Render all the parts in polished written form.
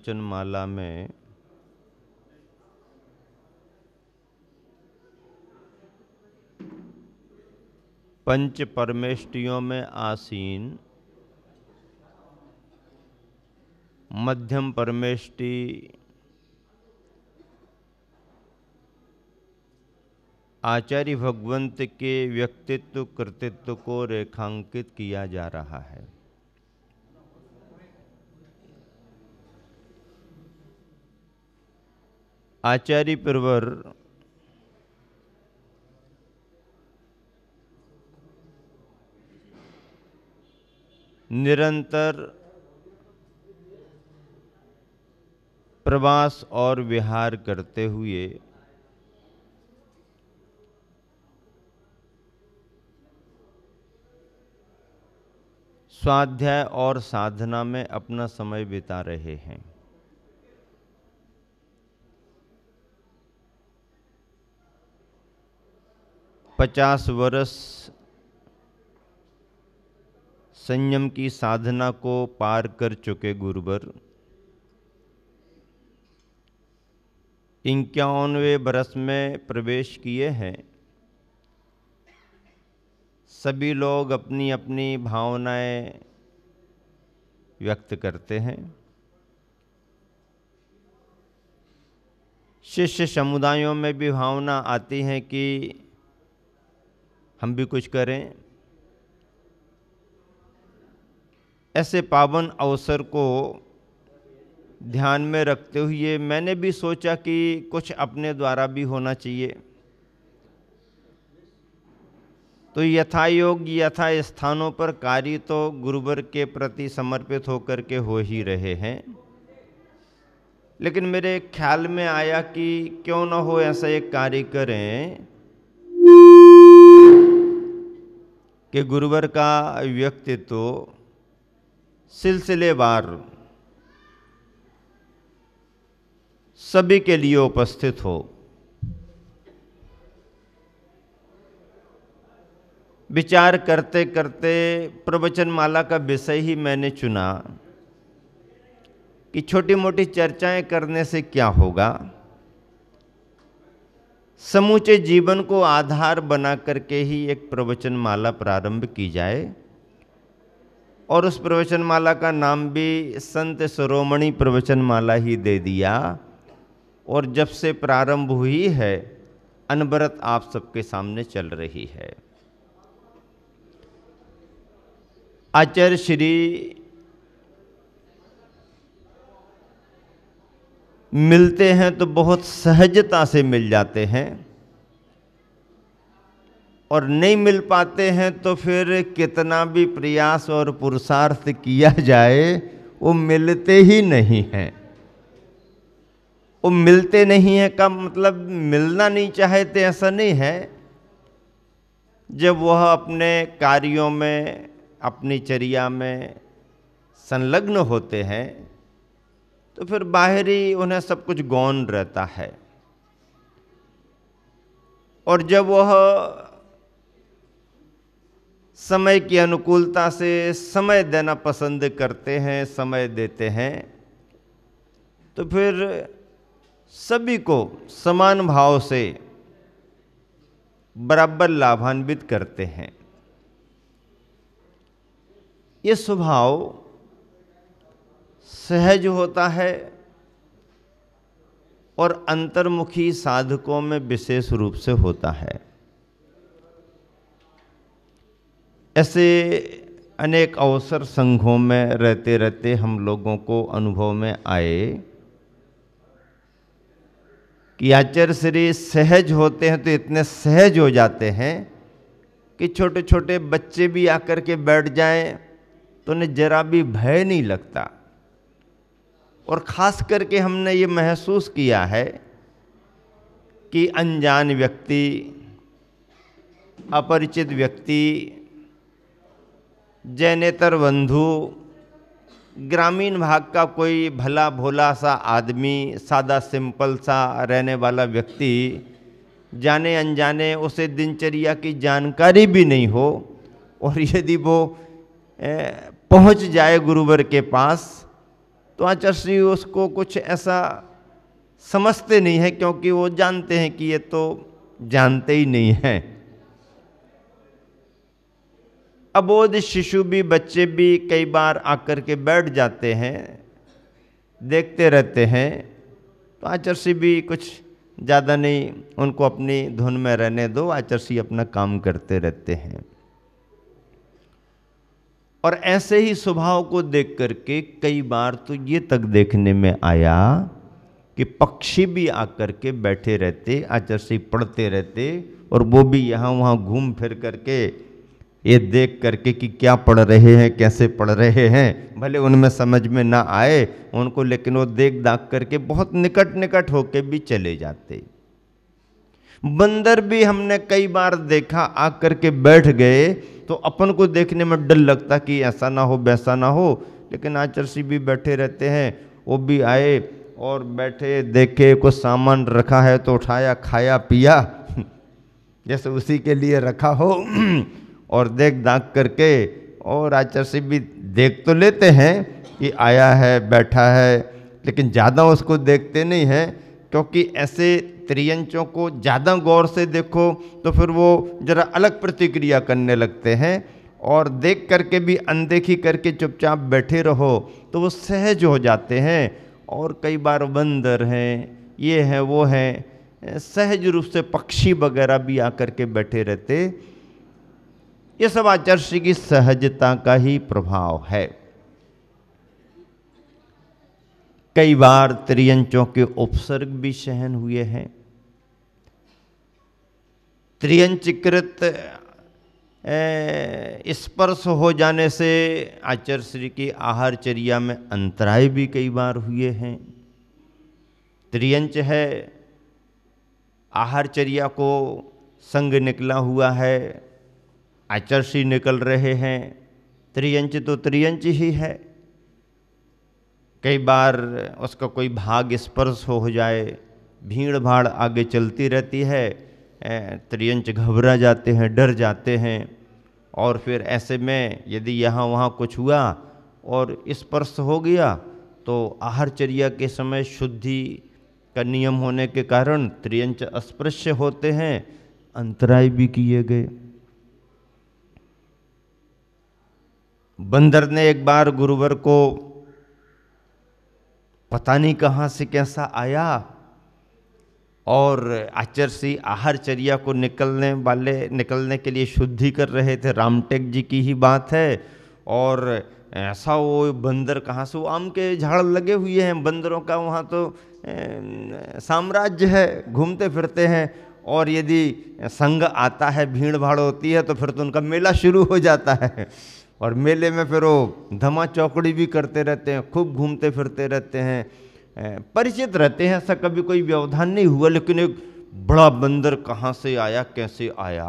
प्रवचनमाला में पंच परमेष्टियों में आसीन मध्यम परमेष्टि आचार्य भगवंत के व्यक्तित्व कृतित्व को रेखांकित किया जा रहा है। आचार्य प्रवर निरंतर प्रवास और विहार करते हुए स्वाध्याय और साधना में अपना समय बिता रहे हैं। पचास वर्ष संयम की साधना को पार कर चुके गुरुवर 51वें बरस में प्रवेश किए हैं। सभी लोग अपनी अपनी भावनाएं व्यक्त करते हैं। शिष्य समुदायों में भी भावना आती है कि हम भी कुछ करें। ऐसे पावन अवसर को ध्यान में रखते हुए मैंने भी सोचा कि कुछ अपने द्वारा भी होना चाहिए। तो यथायोग यथा स्थानों पर कार्य तो गुरुवर के प्रति समर्पित होकर के हो ही रहे हैं, लेकिन मेरे ख्याल में आया कि क्यों न हो ऐसा एक कार्य करें कि गुरुवर का व्यक्तित्व सिलसिलेवार सभी के लिए उपस्थित हो। विचार करते करते प्रवचनमाला का विषय ही मैंने चुना कि छोटी मोटी चर्चाएं करने से क्या होगा, समूचे जीवन को आधार बना करके ही एक प्रवचनमाला प्रारंभ की जाए। और उस प्रवचनमाला का नाम भी संत शिरोमणि प्रवचनमाला ही दे दिया। और जब से प्रारंभ हुई है अनवरत आप सबके सामने चल रही है। आचार्य श्री मिलते हैं तो बहुत सहजता से मिल जाते हैं, और नहीं मिल पाते हैं तो फिर कितना भी प्रयास और पुरुषार्थ किया जाए वो मिलते ही नहीं हैं। वो मिलते नहीं है का मतलब मिलना नहीं चाहते ऐसा नहीं है। जब वह अपने कार्यों में अपनी चर्या में संलग्न होते हैं तो फिर बाहरी उन्हें सब कुछ गौण रहता है। और जब वह समय की अनुकूलता से समय देना पसंद करते हैं, समय देते हैं, तो फिर सभी को समान भाव से बराबर लाभान्वित करते हैं। ये स्वभाव सहज होता है और अंतर्मुखी साधकों में विशेष रूप से होता है। ऐसे अनेक अवसर संघों में रहते रहते हम लोगों को अनुभव में आए कि आचार्य श्री सहज होते हैं तो इतने सहज हो जाते हैं कि छोटे छोटे बच्चे भी आकर के बैठ जाएं तो उन्हें जरा भी भय नहीं लगता। और ख़ास करके हमने ये महसूस किया है कि अनजान व्यक्ति, अपरिचित व्यक्ति, जैनेतर बंधु, ग्रामीण भाग का कोई भला भोला सा आदमी, सादा सिंपल सा रहने वाला व्यक्ति, जाने अनजाने उसे दिनचर्या की जानकारी भी नहीं हो, और यदि वो पहुंच जाए गुरुवर के पास तो आचार्य उसको कुछ ऐसा समझते नहीं है, क्योंकि वो जानते हैं कि ये तो जानते ही नहीं है। अबोध शिशु भी, बच्चे भी कई बार आकर के बैठ जाते हैं, देखते रहते हैं, तो आचार्य भी कुछ ज़्यादा नहीं, उनको अपनी धुन में रहने दो, आचार्य अपना काम करते रहते हैं। और ऐसे ही स्वभाव को देख करके कई बार तो ये तक देखने में आया कि पक्षी भी आकर के बैठे रहते, आचार्य पढ़ते रहते, और वो भी यहाँ वहाँ घूम फिर करके ये देख करके कि क्या पढ़ रहे हैं, कैसे पढ़ रहे हैं, भले उनमें समझ में ना आए उनको, लेकिन वो देख दाख करके बहुत निकट निकट होके भी चले जाते। बंदर भी हमने कई बार देखा आकर के बैठ गए, तो अपन को देखने में डर लगता कि ऐसा ना हो वैसा ना हो, लेकिन आचार्य भी बैठे रहते हैं। वो भी आए और बैठे, देखे कुछ सामान रखा है तो उठाया, खाया पिया जैसे उसी के लिए रखा हो, और देख दाख करके, और आचार्य भी देख तो लेते हैं कि आया है बैठा है, लेकिन ज़्यादा उसको देखते नहीं हैं, क्योंकि ऐसे त्रियंचों को ज़्यादा गौर से देखो तो फिर वो जरा अलग प्रतिक्रिया करने लगते हैं, और देख करके भी अनदेखी करके चुपचाप बैठे रहो तो वो सहज हो जाते हैं। और कई बार बंदर हैं, ये हैं वो हैं, सहज रूप से पक्षी वगैरह भी आकर के बैठे रहते। ये सब आचार्य की सहजता का ही प्रभाव है। कई बार त्रियंचों के उपसर्ग भी सहन हुए हैं। त्रियंचकृत स्पर्श हो जाने से आचार्य की आहारचर्या में अंतराय भी कई बार हुए हैं। त्रियंच है, आहारचर्या को संग निकला हुआ है, आचार्य निकल रहे हैं, त्रियंच तो त्रियंच ही है। कई बार उसका कोई भाग स्पर्श हो जाए, भीड़ भाड़ आगे चलती रहती है, त्रियंच घबरा जाते हैं, डर जाते हैं, और फिर ऐसे में यदि यहाँ वहाँ कुछ हुआ और स्पर्श हो गया तो आहारचर्या के समय शुद्धि का नियम होने के कारण त्रियंच अस्पृश्य होते हैं, अंतराय भी किए गए। बंदर ने एक बार गुरुवर को पता नहीं कहाँ से कैसा आया, और आचार्य आहारचर्या को निकलने के लिए शुद्धि कर रहे थे, रामटेक जी की ही बात है। और ऐसा वो बंदर कहाँ से, वो आम के झाड़ लगे हुए हैं, बंदरों का वहाँ तो साम्राज्य है, घूमते फिरते हैं, और यदि संग आता है, भीड़ भाड़ होती है, तो फिर तो उनका मेला शुरू हो जाता है, और मेले में फिर वो धमा चौकड़ी भी करते रहते हैं, खूब घूमते फिरते रहते हैं, परिचित रहते हैं, ऐसा कभी कोई व्यवधान नहीं हुआ। लेकिन एक बड़ा बंदर कहाँ से आया, कैसे आया,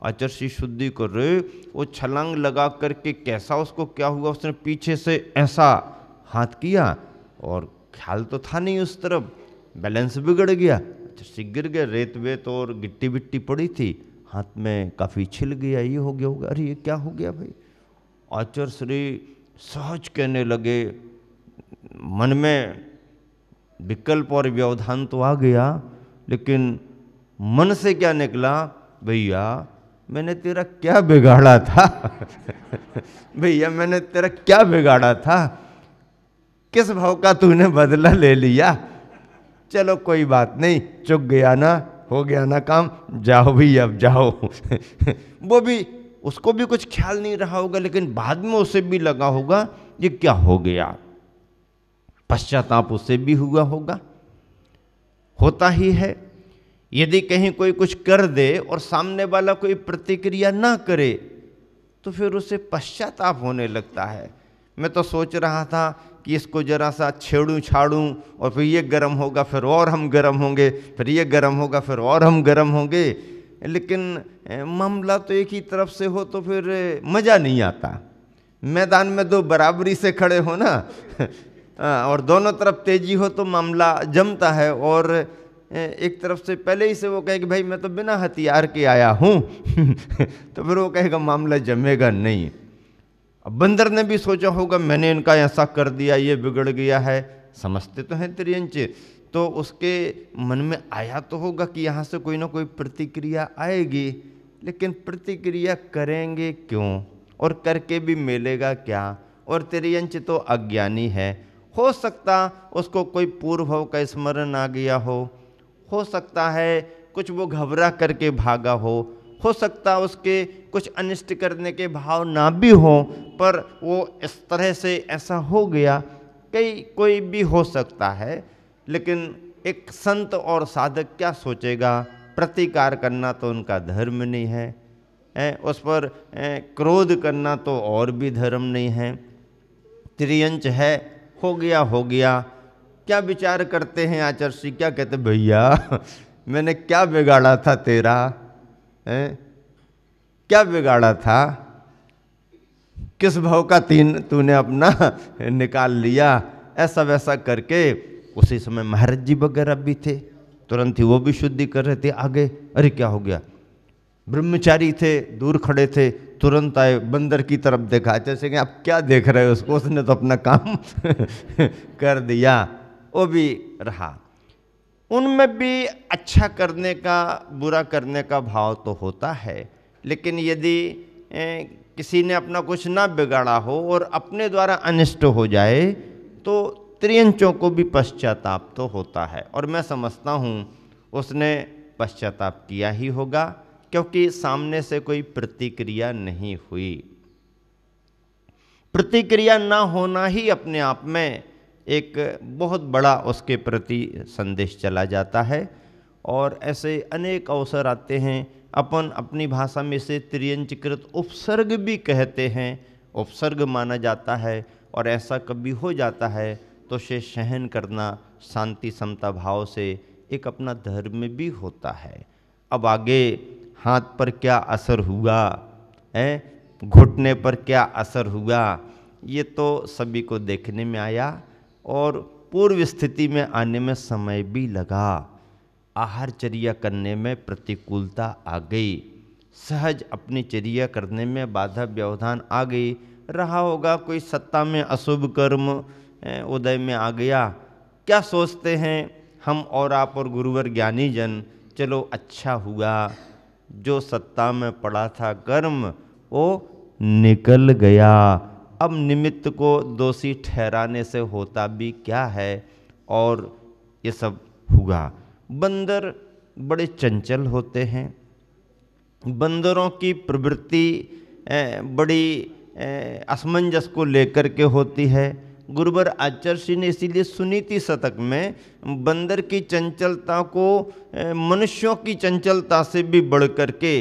आचार्य शुद्धि कर रहे, वो छलांग लगा करके कैसा उसको क्या हुआ, उसने पीछे से ऐसा हाथ किया, और ख्याल तो था नहीं उस तरफ, बैलेंस बिगड़ गया, आचार्य गिर गए, रेत वेत और गिट्टी विट्टी पड़ी थी, हाथ में काफ़ी छिल गया, ये हो गया होगा, अरे ये क्या हो गया भाई। आचार्य सहज कहने लगे, मन में विकल्प और व्यवधान तो आ गया, लेकिन मन से क्या निकला, भैया मैंने तेरा क्या बिगाड़ा था भैया मैंने तेरा क्या बिगाड़ा था, किस भाव का तूने बदला ले लिया, चलो कोई बात नहीं, चुक गया ना, हो गया ना काम, जाओ भी अब जाओ वो भी, उसको भी कुछ ख्याल नहीं रहा होगा, लेकिन बाद में उसे भी लगा होगा ये क्या हो गया, पश्चाताप उसे भी हुआ होगा, होता ही है। यदि कहीं कोई कुछ कर दे और सामने वाला कोई प्रतिक्रिया ना करे तो फिर उसे पश्चाताप होने लगता है। मैं तो सोच रहा था कि इसको जरा सा छेड़ूं छाड़ूं, और फिर ये गर्म होगा, फिर और हम गर्म होंगे, फिर ये गर्म होगा, फिर और हम गर्म होंगे, लेकिन मामला तो एक ही तरफ से हो तो फिर मज़ा नहीं आता। मैदान में दो बराबरी से खड़े हो ना और दोनों तरफ तेजी हो तो मामला जमता है, और एक तरफ से पहले ही से वो कहे कि भाई मैं तो बिना हथियार के आया हूँ तो फिर वो कहेगा मामला जमेगा नहीं। अब बंदर ने भी सोचा होगा मैंने इनका ऐसा कर दिया, ये बिगड़ गया है। समझते तो हैं तिर्यंच, तो उसके मन में आया तो होगा कि यहाँ से कोई ना कोई प्रतिक्रिया आएगी, लेकिन प्रतिक्रिया करेंगे क्यों और करके भी मिलेगा क्या। और तिर्यंच तो अज्ञानी है, हो सकता उसको कोई पूर्व भाव का स्मरण आ गया हो सकता है कुछ वो घबरा करके भागा हो सकता उसके कुछ अनिष्ट करने के भाव ना भी हो, पर वो इस तरह से ऐसा हो गया, कोई भी हो सकता है। लेकिन एक संत और साधक क्या सोचेगा, प्रतिकार करना तो उनका धर्म नहीं है, उस पर क्रोध करना तो और भी धर्म नहीं है। तिर्यंच है, हो गया। क्या विचार करते हैं आचार्य, क्या कहते भैया मैंने क्या बिगाड़ा था तेरा, क्या बिगाड़ा था, किस भाव का तूने अपना निकाल लिया। ऐसा वैसा करके उसी समय महाराज जी वगैरह भी थे, तुरंत ही वो भी शुद्धि कर रहे थे। आगे अरे क्या हो गया, ब्रह्मचारी थे दूर खड़े थे, तुरंत आए, बंदर की तरफ देखा, जैसे कि आप क्या देख रहे हो उसको, उसने तो अपना काम कर दिया। वो भी रहा, उनमें भी अच्छा करने का बुरा करने का भाव तो होता है, लेकिन यदि किसी ने अपना कुछ ना बिगाड़ा हो और अपने द्वारा अनिष्ट हो जाए तो तिर्यंचों को भी पश्चाताप तो होता है। और मैं समझता हूँ उसने पश्चाताप किया ही होगा, क्योंकि सामने से कोई प्रतिक्रिया नहीं हुई। प्रतिक्रिया ना होना ही अपने आप में एक बहुत बड़ा उसके प्रति संदेश चला जाता है। और ऐसे अनेक अवसर आते हैं, अपन अपनी भाषा में से तिर्यंचकृत उपसर्ग भी कहते हैं, उपसर्ग माना जाता है। और ऐसा कभी हो जाता है तो से सहन करना शांति समता भाव से एक अपना धर्म भी होता है। अब आगे हाथ पर क्या असर हुआ, घुटने पर क्या असर हुआ, ये तो सभी को देखने में आया और पूर्व स्थिति में आने में समय भी लगा। आहार चर्या करने में प्रतिकूलता आ गई, सहज अपनी चर्या करने में बाधा व्यवधान आ गई। रहा होगा कोई सत्ता में अशुभ कर्म उदय में आ गया। क्या सोचते हैं हम और आप और गुरुवर ज्ञानी जन, चलो अच्छा हुआ, जो सत्ता में पड़ा था कर्म वो निकल गया, अब निमित्त को दोषी ठहराने से होता भी क्या है। और ये सब हुआ। बंदर बड़े चंचल होते हैं, बंदरों की प्रवृत्ति बड़ी असमंजस को लेकर के होती है। गुरुवर आचार्य ने इसीलिए सुनीति शतक में बंदर की चंचलता को मनुष्यों की चंचलता से भी बढ़ कर के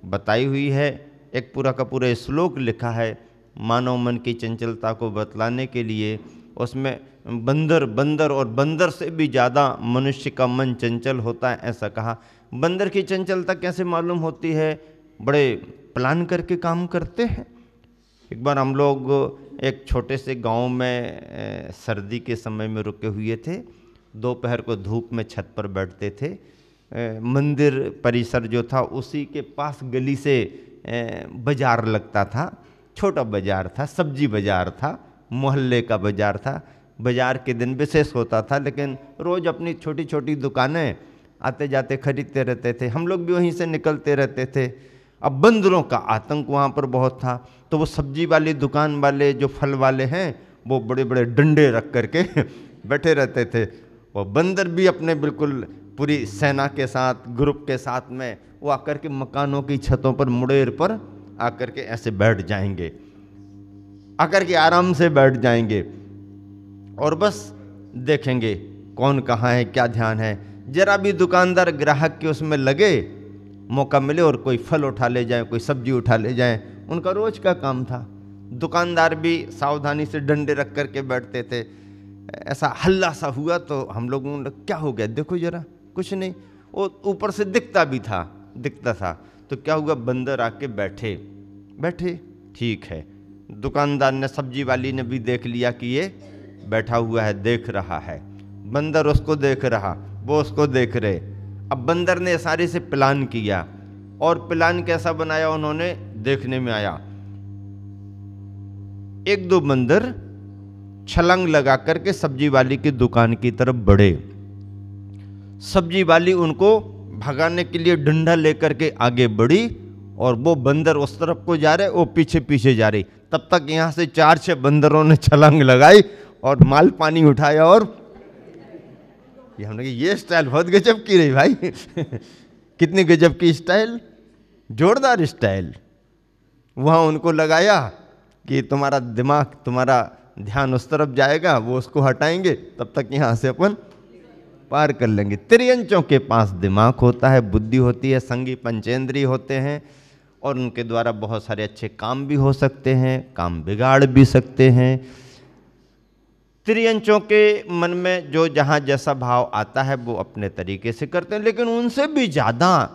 बताई हुई है। एक पूरा का पूरा श्लोक लिखा है मानव मन की चंचलता को बतलाने के लिए। उसमें बंदर और बंदर से भी ज़्यादा मनुष्य का मन चंचल होता है, ऐसा कहा। बंदर की चंचलता कैसे मालूम होती है, बड़े प्लान करके काम करते हैं। एक बार हम लोग एक छोटे से गांव में सर्दी के समय में रुके हुए थे। दोपहर को धूप में छत पर बैठते थे। मंदिर परिसर जो था उसी के पास गली से बाजार लगता था, छोटा बाजार था, सब्जी बाजार था, मोहल्ले का बाजार था। बाजार के दिन विशेष होता था, लेकिन रोज़ अपनी छोटी छोटी दुकानें आते जाते खरीदते रहते थे। हम लोग भी वहीं से निकलते रहते थे। अब बंदरों का आतंक वहाँ पर बहुत था, तो वो सब्जी वाली दुकान वाले जो फल वाले हैं वो बड़े बड़े डंडे रख करके बैठे रहते थे। और बंदर भी अपने बिल्कुल पूरी सेना के साथ, ग्रुप के साथ में वो आकर के मकानों की छतों पर, मुड़ेर पर आकर के ऐसे बैठ जाएंगे, आकर के आराम से बैठ जाएंगे और बस देखेंगे कौन कहाँ है, क्या ध्यान है। जरा भी दुकानदार ग्राहक के उसमें लगे, मौका मिले और कोई फल उठा ले जाए, कोई सब्जी उठा ले जाए, उनका रोज का काम था। दुकानदार भी सावधानी से डंडे रख करके बैठते थे। ऐसा हल्ला सा हुआ तो हम लोगों ने क्या हो गया, देखो जरा, कुछ नहीं, वो ऊपर से दिखता था। तो क्या हुआ, बंदर आके बैठे, ठीक है। दुकानदार ने, सब्जी वाली ने भी देख लिया कि ये बैठा हुआ है, देख रहा है। बंदर उसको देख रहा, वो उसको देख रहे। अब बंदर ने सारे से प्लान किया, और प्लान कैसा बनाया उन्होंने, देखने में आया एक दो बंदर छलांग लगा करके सब्जी वाली की दुकान की तरफ बढ़े। सब्जी वाली उनको भगाने के लिए डंडा लेकर के आगे बढ़ी और वो बंदर उस तरफ को जा रहे, वो पीछे पीछे जा रही। तब तक यहां से 4-6 बंदरों ने छलांग लगाई और माल पानी उठाया और ये हमने कहा ये स्टाइल बहुत गजब की रही भाई। कितनी गजब की स्टाइल, जोरदार स्टाइल। वहां उनको लगाया कि तुम्हारा दिमाग, तुम्हारा ध्यान उस तरफ जाएगा, वो उसको हटाएंगे, तब तक यहां से अपन पार कर लेंगे। त्रियंचों के पास दिमाग होता है, बुद्धि होती है, संगी पंचेंद्रिय होते हैं और उनके द्वारा बहुत सारे अच्छे काम भी हो सकते हैं, काम बिगाड़ भी सकते हैं। त्रियंचों के मन में जो जहाँ जैसा भाव आता है वो अपने तरीके से करते हैं, लेकिन उनसे भी ज़्यादा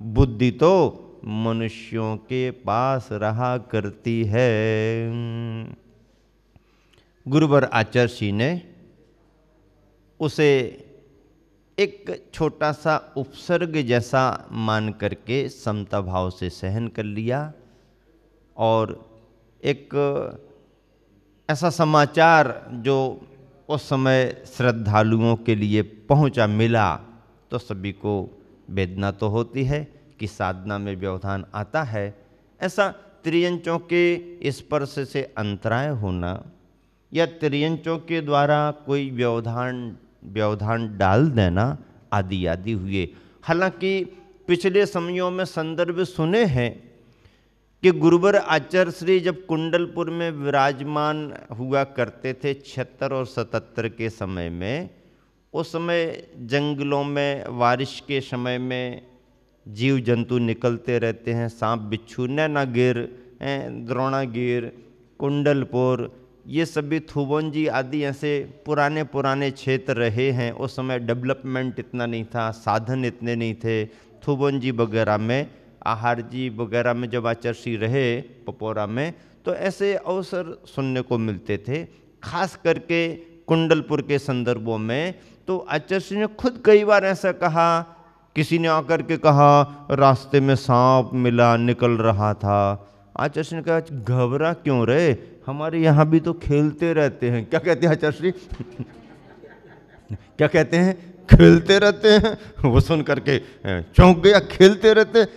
बुद्धि तो मनुष्यों के पास रहा करती है। गुरुवर आचार्य ने उसे एक छोटा सा उपसर्ग जैसा मान करके समता भाव से सहन कर लिया और एक ऐसा समाचार जो उस समय श्रद्धालुओं के लिए पहुंचा मिला तो सभी को वेदना तो होती है कि साधना में व्यवधान आता है। ऐसा त्रियंचों के स्पर्श से अंतराय होना या त्रियंचों के द्वारा कोई व्यवधान डाल देना आदि आदि हुए। हालांकि पिछले समयों में संदर्भ सुने हैं कि गुरुवर आचार्य श्री जब कुंडलपुर में विराजमान हुआ करते थे 76 और 77 के समय में, उस समय जंगलों में बारिश के समय में जीव जंतु निकलते रहते हैं, सांप बिच्छू, नैनागिर, द्रोणागिर, कुंडलपुर, ये सभी थुबोंजी आदि ऐसे पुराने पुराने क्षेत्र रहे हैं। उस समय डेवलपमेंट इतना नहीं था, साधन इतने नहीं थे। थुबोंजी वगैरह में, आहार जी वगैरह में जब आचार्य रहे पपोरा में, तो ऐसे अवसर सुनने को मिलते थे, खास करके कुंडलपुर के संदर्भों में। तो आचार्य ने खुद कई बार ऐसा कहा, किसी ने आकर के कहा रास्ते में सांप मिला, निकल रहा था। आचार्य ने कहा घबरा क्यों रहे, हमारे यहाँ भी तो खेलते रहते हैं। क्या कहते हैं आचार्य? क्या कहते हैं? खेलते रहते हैं। वो सुन करके चौंक गया, खेलते रहते हैं।